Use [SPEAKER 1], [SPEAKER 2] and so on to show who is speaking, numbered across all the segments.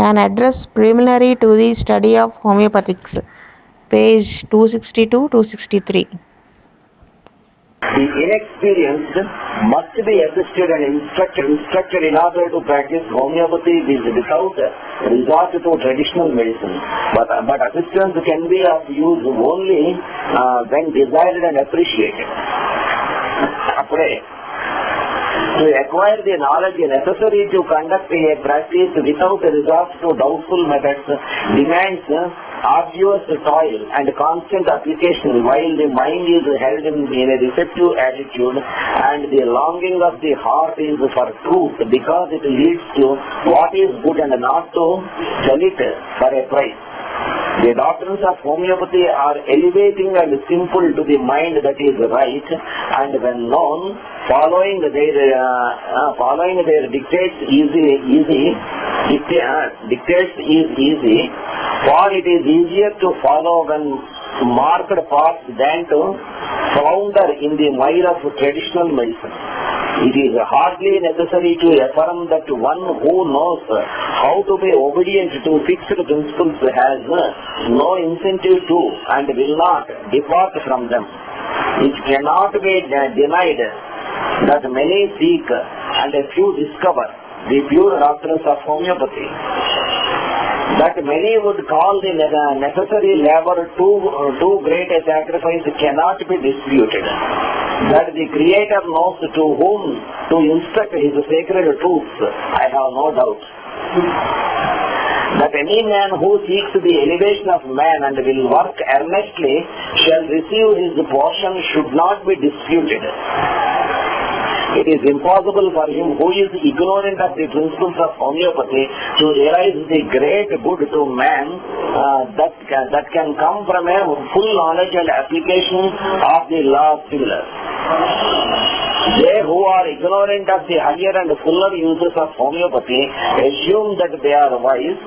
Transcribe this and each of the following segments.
[SPEAKER 1] An address preliminary to the study of homeopathics, page 262-263.
[SPEAKER 2] The inexperienced must be assisted and instructed in order to practice homeopathy without resort to traditional medicine. But assistance can be of use only when desired and appreciated. To acquire the knowledge necessary to conduct a practice without resort to doubtful methods demands arduous toil and constant application while the mind is held in a receptive attitude and the longing of the heart is for truth because it leads to what is good and not to sell it for a price. The doctrines of homeopathy are elevating and simple to the mind that is right, and when known, following their dictates is easy, for it is easier to follow when marked paths than to flounder in the mire of traditional medicine. It is hardly necessary to affirm that one who knows how to be obedient to fixed principles has no incentive to and will not depart from them. It cannot be denied that many seek and a few discover the pure doctrines of homeopathy. That many would call the necessary labor too great a sacrifice cannot be disputed. That the Creator knows to whom to instruct His sacred truths, I have no doubt. That any man who seeks the elevation of man and will work earnestly shall receive his portion should not be disputed. It is impossible for him who is ignorant of the principles of homeopathy to realize the great good to man that can come from a full knowledge and application of the law of similar. They who are ignorant of the higher and fuller uses of homeopathy assume that they are wise,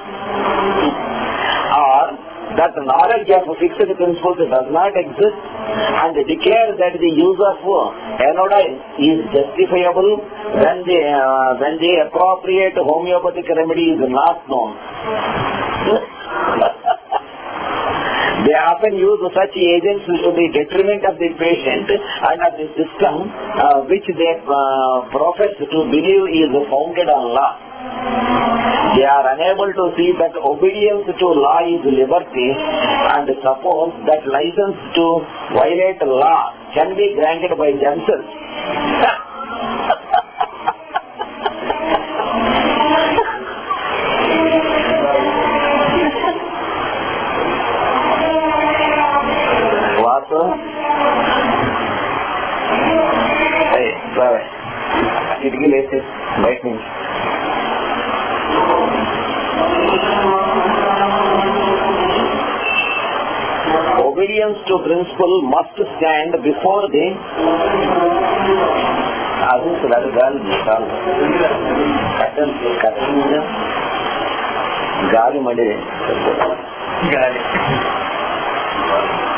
[SPEAKER 2] or that knowledge of fixed principles does not exist, and declare that the use of anodyne is justifiable when the appropriate homeopathic remedy is not known. They often use such agents to the detriment of the patient and of the system which they profess to believe is founded on law. They are unable to see that obedience to law is liberty and suppose that license to violate law can be granted by themselves. Obedience to principle must stand before the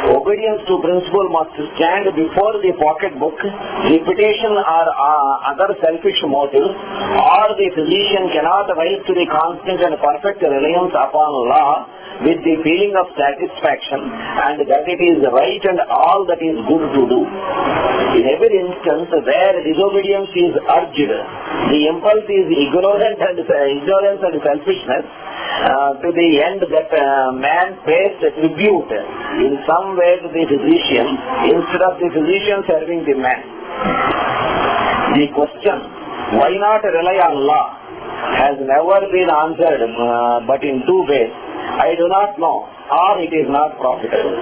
[SPEAKER 2] Obedience to principle must stand before the pocketbook, reputation or other selfish motives, or the physician cannot rise to the constant and perfect reliance upon law with the feeling of satisfaction and that it is right and all that is good to do. In every instance where disobedience is urged, the impulse is ignorance and selfishness, to the end that man pays tribute in some way to the physician instead of the physician serving the man. The question, why not rely on law, has never been answered but in two ways. I do not know, or it is not profitable.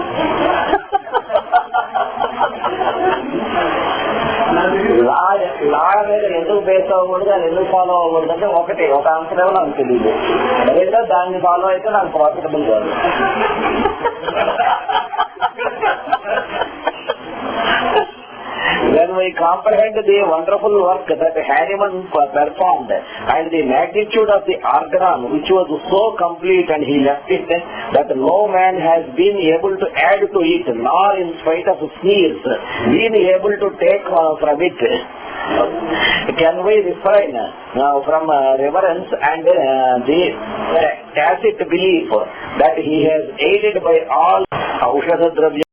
[SPEAKER 2] లాగా మీద ఎందుకు base అవ్వకూడదు అని ఎందుకు follow అవ్వకూడదు అంటే ఒకటి ఒక ఆన్సర్ ఏమో నాకు తెలియదు, లేదా దాన్ని ఫాలో అయితే నాకు ప్రాఫిటబుల్ కాదు. When we comprehend the wonderful work that Hahnemann performed and the magnitude of the organon which was so complete and he left it that no man has been able to add to it, nor in spite of sneers been able to take from it, can we refrain from reverence and the tacit belief that he has aided by all Aushadha Dravya